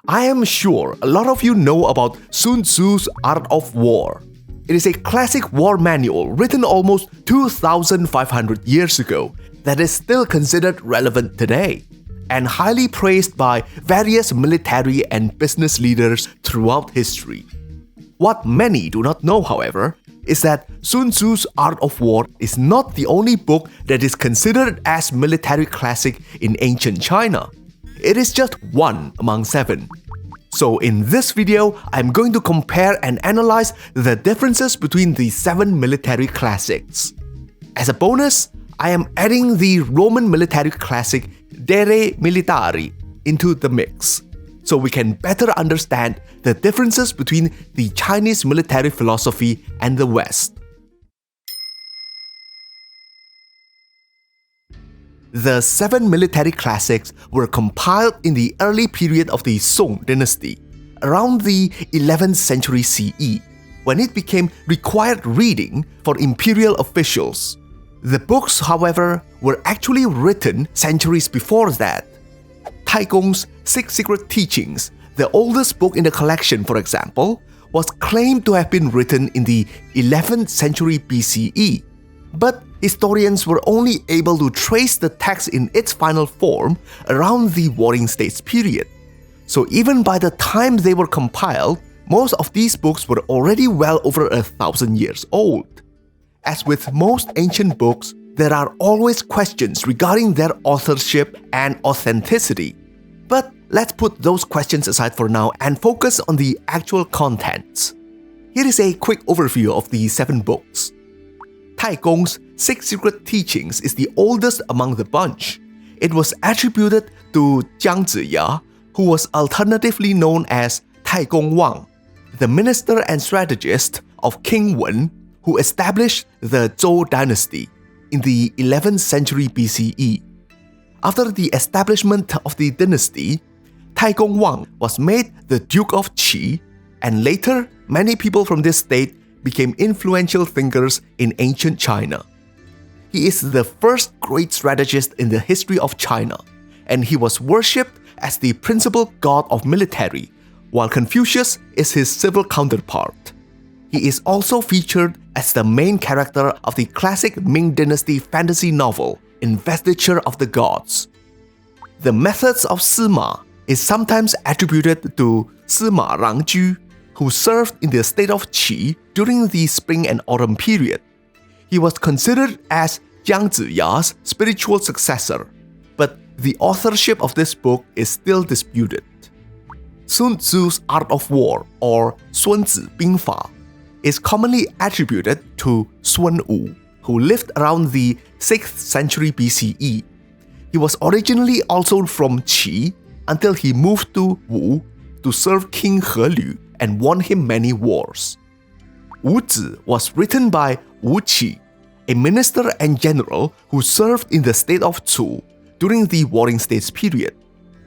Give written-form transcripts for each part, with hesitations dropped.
I am sure a lot of you know about Sun Tzu's Art of War. It is a classic war manual written almost 2,500 years ago that is still considered relevant today, and highly praised by various military and business leaders throughout history. What many do not know, however, is that Sun Tzu's Art of War is not the only book that is considered as military classic in ancient China. It is just one among 7. So in this video, I'm going to compare and analyze the differences between the 7 military classics. As a bonus, I am adding the Roman military classic De Re Militari into the mix, so we can better understand the differences between the Chinese military philosophy and the West. The 7 military classics were compiled in the early period of the Song dynasty, around the 11th century CE, when it became required reading for imperial officials. The books, however, were actually written centuries before that. Taigong's 6 Secret Teachings, the oldest book in the collection, for example, was claimed to have been written in the 11th century BCE, but historians were only able to trace the text in its final form around the Warring States period. So even by the time they were compiled, most of these books were already well over 1,000 years old. As with most ancient books, there are always questions regarding their authorship and authenticity. But let's put those questions aside for now and focus on the actual contents. Here is a quick overview of the 7 books. Taigong's 6 Secret Teachings is the oldest among the bunch. It was attributed to Jiang Ziya, who was alternatively known as Taigong Wang, the minister and strategist of King Wen, who established the Zhou dynasty in the 11th century BCE. After the establishment of the dynasty, Taigong Wang was made the Duke of Qi, and later many people from this state became influential thinkers in ancient China. He is the first great strategist in the history of China, and he was worshipped as the principal god of military, while Confucius is his civil counterpart. He is also featured as the main character of the classic Ming Dynasty fantasy novel, Investiture of the Gods. The Methods of Sima is sometimes attributed to Sima Rangju, who served in the state of Qi during the spring and autumn period. He was considered as Jiang Ziya's spiritual successor, but the authorship of this book is still disputed. Sun Tzu's Art of War, or Sun Tzu Bingfa, is commonly attributed to Sun Wu, who lived around the 6th century BCE. He was originally also from Qi until he moved to Wu to serve King He and won him many wars. Wu Zi was written by Wu Qi, a minister and general who served in the state of Zhu during the Warring States period.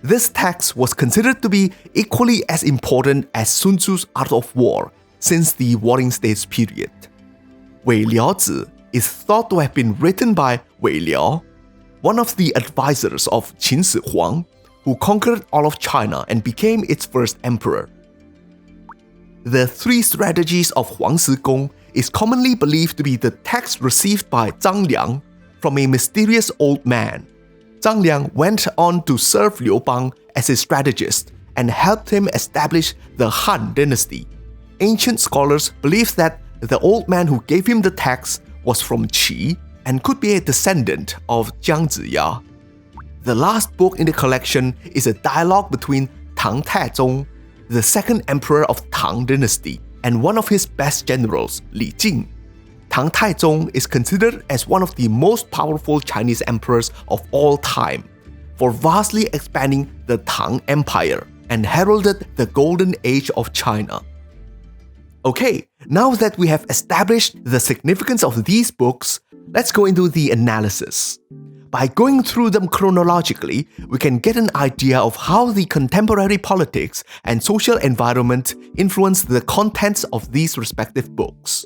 This text was considered to be equally as important as Sun Tzu's Art of War since the Warring States period. Wei Liaozi is thought to have been written by Wei Liao, one of the advisors of Qin Huang, who conquered all of China and became its first emperor. The 3 Strategies of Huang Gong is commonly believed to be the text received by Zhang Liang from a mysterious old man. Zhang Liang went on to serve Liu Bang as a strategist and helped him establish the Han dynasty. Ancient scholars believe that the old man who gave him the text was from Qi and could be a descendant of Jiang Ziya. The last book in the collection is a dialogue between Tang Taizong, the second emperor of Tang dynasty, and one of his best generals, Jing. Tang Taizong is considered as one of the most powerful Chinese emperors of all time for vastly expanding the Tang Empire and heralded the golden age of China. Okay, now that we have established the significance of these books, let's go into the analysis. By going through them chronologically, we can get an idea of how the contemporary politics and social environment influenced the contents of these respective books.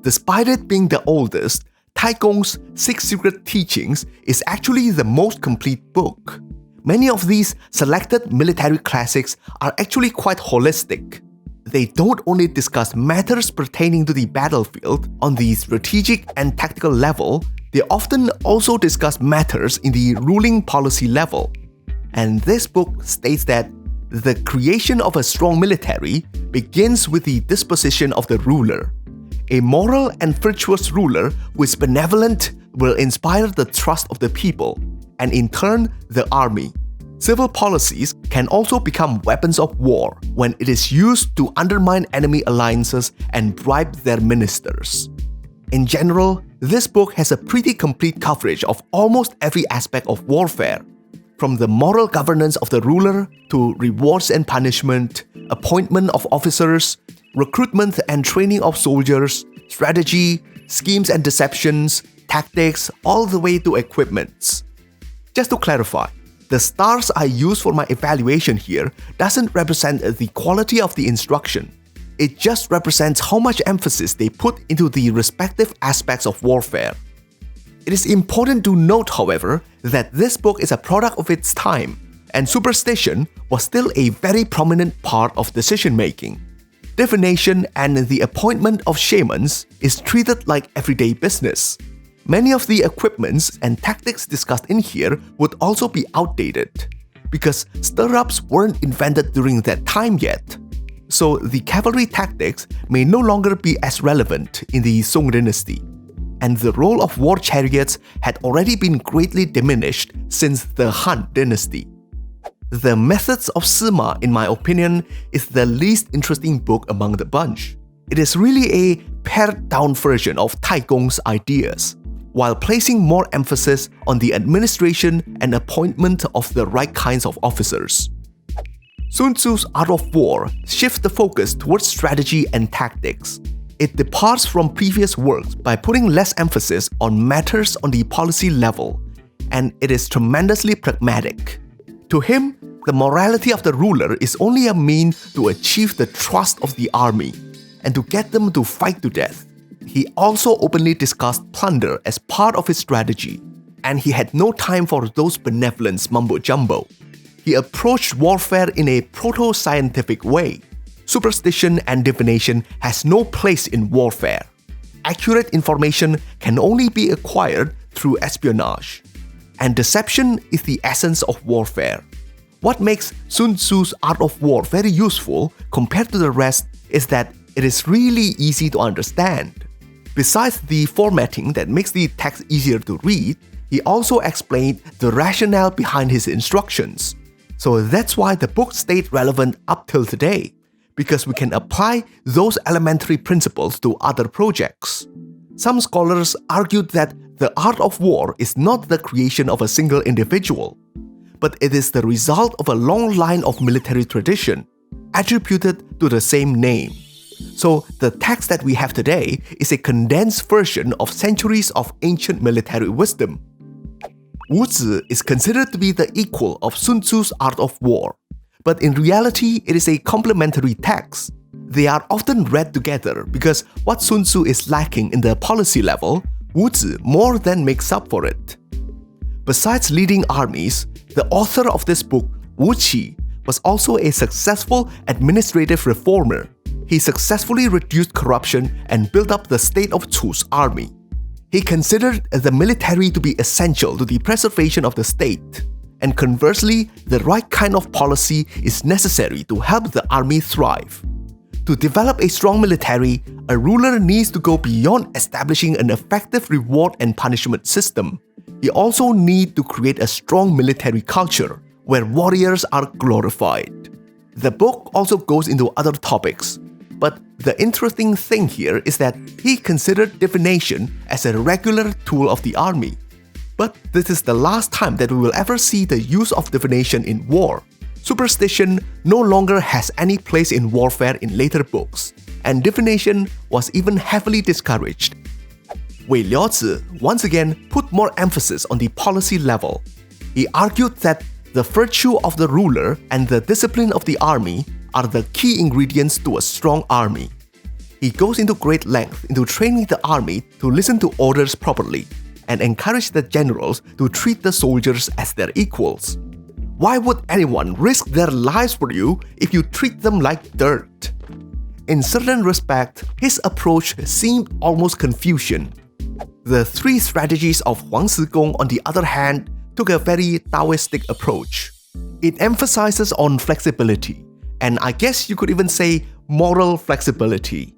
Despite it being the oldest, Taigong's 6 Secret Teachings is actually the most complete book. Many of these selected military classics are actually quite holistic. They don't only discuss matters pertaining to the battlefield on the strategic and tactical level, they often also discuss matters in the ruling policy level. And this book states that the creation of a strong military begins with the disposition of the ruler. A moral and virtuous ruler who is benevolent will inspire the trust of the people, and in turn, the army. Civil policies can also become weapons of war when it is used to undermine enemy alliances and bribe their ministers. In general, this book has a pretty complete coverage of almost every aspect of warfare, from the moral governance of the ruler to rewards and punishment, appointment of officers, recruitment and training of soldiers, strategy, schemes and deceptions, tactics, all the way to equipments. Just to clarify, the stars I use for my evaluation here doesn't represent the quality of the instruction. It just represents how much emphasis they put into the respective aspects of warfare. It is important to note, however, that this book is a product of its time, and superstition was still a very prominent part of decision-making. Divination and the appointment of shamans is treated like everyday business. Many of the equipments and tactics discussed in here would also be outdated, because stirrups weren't invented during that time yet. So the cavalry tactics may no longer be as relevant in the Song dynasty, and the role of war chariots had already been greatly diminished since the Han dynasty. The Methods of Sima, in my opinion, is the least interesting book among the bunch. It is really a pared-down version of Taigong's ideas, while placing more emphasis on the administration and appointment of the right kinds of officers. Sun Tzu's Art of War shifts the focus towards strategy and tactics. It departs from previous works by putting less emphasis on matters on the policy level, and it is tremendously pragmatic. To him, the morality of the ruler is only a means to achieve the trust of the army and to get them to fight to death. He also openly discussed plunder as part of his strategy, and he had no time for those benevolence mumbo-jumbo. He approached warfare in a proto-scientific way. Superstition and divination has no place in warfare. Accurate information can only be acquired through espionage, and deception is the essence of warfare. What makes Sun Tzu's Art of War very useful compared to the rest is that it is really easy to understand. Besides the formatting that makes the text easier to read, he also explained the rationale behind his instructions. So that's why the book stayed relevant up till today, because we can apply those elementary principles to other projects. Some scholars argued that the art of war is not the creation of a single individual, but it is the result of a long line of military tradition, attributed to the same name. So the text that we have today is a condensed version of centuries of ancient military wisdom. Wuzi is considered to be the equal of Sun Tzu's Art of War, but in reality it is a complementary text. They are often read together because what Sun Tzu is lacking in the policy level, Wuzi more than makes up for it. Besides leading armies, the author of this book, Wu Qi, was also a successful administrative reformer. He successfully reduced corruption and built up the state of Chu's army. He considered the military to be essential to the preservation of the state, and conversely, the right kind of policy is necessary to help the army thrive. To develop a strong military, a ruler needs to go beyond establishing an effective reward and punishment system. He also needs to create a strong military culture where warriors are glorified. The book also goes into other topics, but the interesting thing here is that he considered divination as a regular tool of the army. But this is the last time that we will ever see the use of divination in war. Superstition no longer has any place in warfare in later books, and divination was even heavily discouraged. Wei Liaozi once again put more emphasis on the policy level. He argued that the virtue of the ruler and the discipline of the army are the key ingredients to a strong army. He goes into great length into training the army to listen to orders properly and encourage the generals to treat the soldiers as their equals. Why would anyone risk their lives for you if you treat them like dirt? In certain respects, his approach seemed almost Confucian. The three strategies of Huang, on the other hand, took a very Taoistic approach. It emphasizes on flexibility, and I guess you could even say moral flexibility.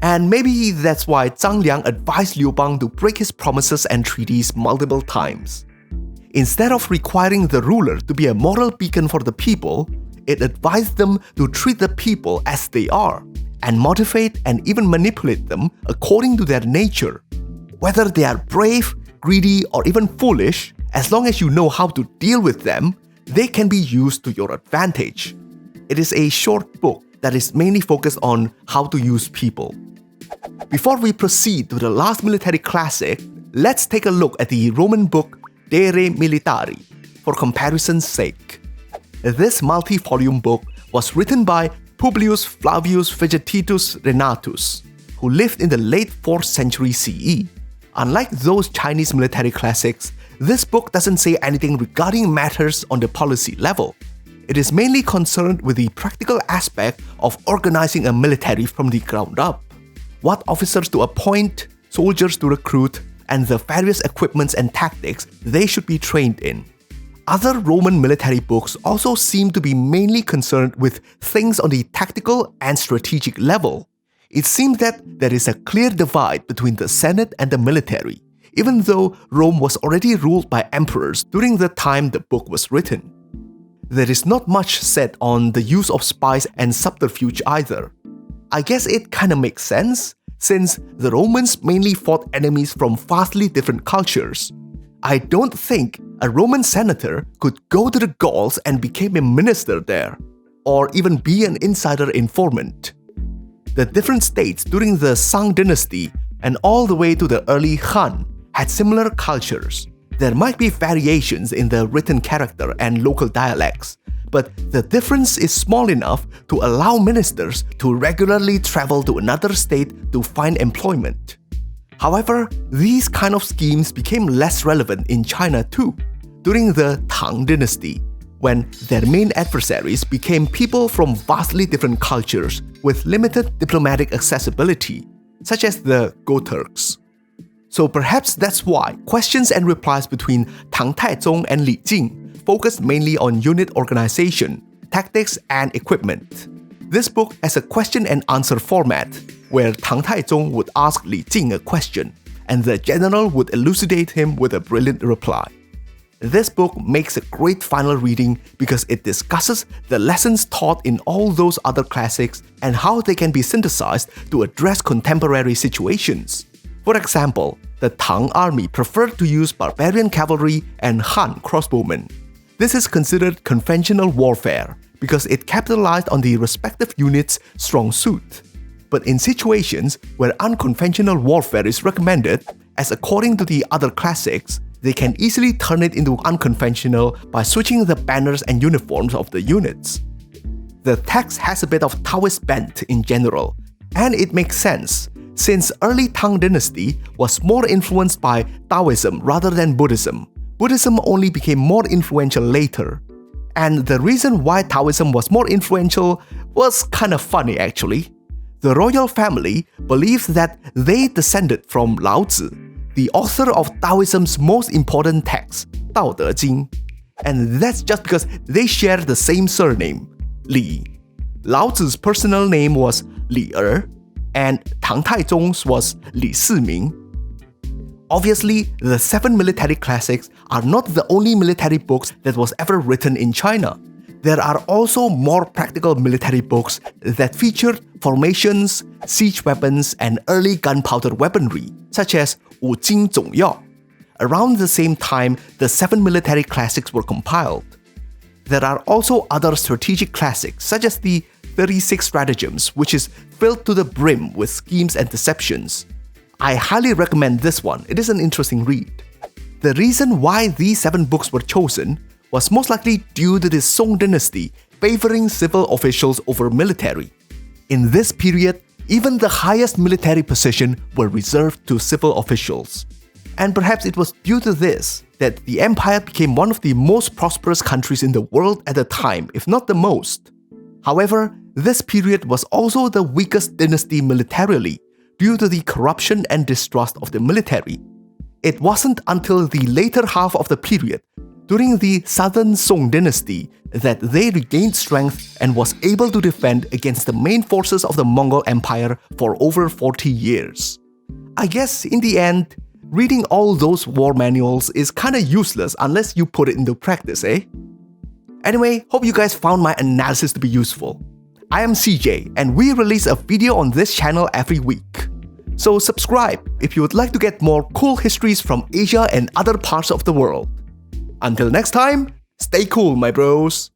And maybe that's why Zhang Liang advised Liu Bang to break his promises and treaties multiple times. Instead of requiring the ruler to be a moral beacon for the people, it advised them to treat the people as they are, and motivate and even manipulate them according to their nature. Whether they are brave, greedy, or even foolish, as long as you know how to deal with them, they can be used to your advantage. It is a short book that is mainly focused on how to use people. Before we proceed to the last military classic, let's take a look at the Roman book De Re Militari, for comparison's sake. This multi-volume book was written by Publius Flavius Vegetius Renatus, who lived in the late 4th century CE. Unlike those Chinese military classics, this book doesn't say anything regarding matters on the policy level. It is mainly concerned with the practical aspect of organizing a military from the ground up. What officers to appoint, soldiers to recruit, and the various equipments and tactics they should be trained in. Other Roman military books also seem to be mainly concerned with things on the tactical and strategic level. It seems that there is a clear divide between the Senate and the military, even though Rome was already ruled by emperors during the time the book was written. There is not much said on the use of spies and subterfuge either. I guess it kinda makes sense, since the Romans mainly fought enemies from vastly different cultures. I don't think a Roman senator could go to the Gauls and become a minister there, or even be an insider informant. The different states during the Qin Dynasty and all the way to the early Han had similar cultures. There might be variations in the written character and local dialects, but the difference is small enough to allow ministers to regularly travel to another state to find employment. However, these kind of schemes became less relevant in China too, during the Tang Dynasty, when their main adversaries became people from vastly different cultures with limited diplomatic accessibility, such as the Go-Turks. So perhaps that's why questions and replies between Tang Taizong and Li Jing focused mainly on unit organization, tactics, and equipment. This book has a question and answer format, where Tang Taizong would ask Li Jing a question, and the general would elucidate him with a brilliant reply. This book makes a great final reading because it discusses the lessons taught in all those other classics and how they can be synthesized to address contemporary situations. For example, the Tang army preferred to use barbarian cavalry and Han crossbowmen. This is considered conventional warfare because it capitalized on the respective units' strong suit. But in situations where unconventional warfare is recommended, as according to the other classics, they can easily turn it into unconventional by switching the banners and uniforms of the units. The text has a bit of Taoist bent in general, and it makes sense, since early Tang Dynasty was more influenced by Taoism rather than Buddhism. Buddhism only became more influential later. And the reason why Taoism was more influential was kind of funny actually. The royal family believes that they descended from Laozi, the author of Taoism's most important text, Dao De Jing. And that's just because they share the same surname, Li. Laozi's personal name was Li Er, and Tang Taizong's was Li Siming. Obviously, the 7 military classics are not the only military books that was ever written in China. There are also more practical military books that featured formations, siege weapons, and early gunpowder weaponry, such as Wu Jing Zong Yao. Around the same time, the 7 military classics were compiled. There are also other strategic classics, such as the 36 Stratagems, which is filled to the brim with schemes and deceptions. I highly recommend this one, it is an interesting read. The reason why these 7 books were chosen was most likely due to the Song Dynasty favoring civil officials over military. In this period, even the highest military position were reserved to civil officials. And perhaps it was due to this that the empire became one of the most prosperous countries in the world at the time, if not the most. However, this period was also the weakest dynasty militarily due to the corruption and distrust of the military. It wasn't until the later half of the period, during the Southern Song dynasty, that they regained strength and was able to defend against the main forces of the Mongol Empire for over 40 years. I guess in the end, reading all those war manuals is kinda useless unless you put it into practice, eh? Anyway, hope you guys found my analysis to be useful. I am CJ, and we release a video on this channel every week. So subscribe if you would like to get more cool histories from Asia and other parts of the world. Until next time, stay cool, my bros.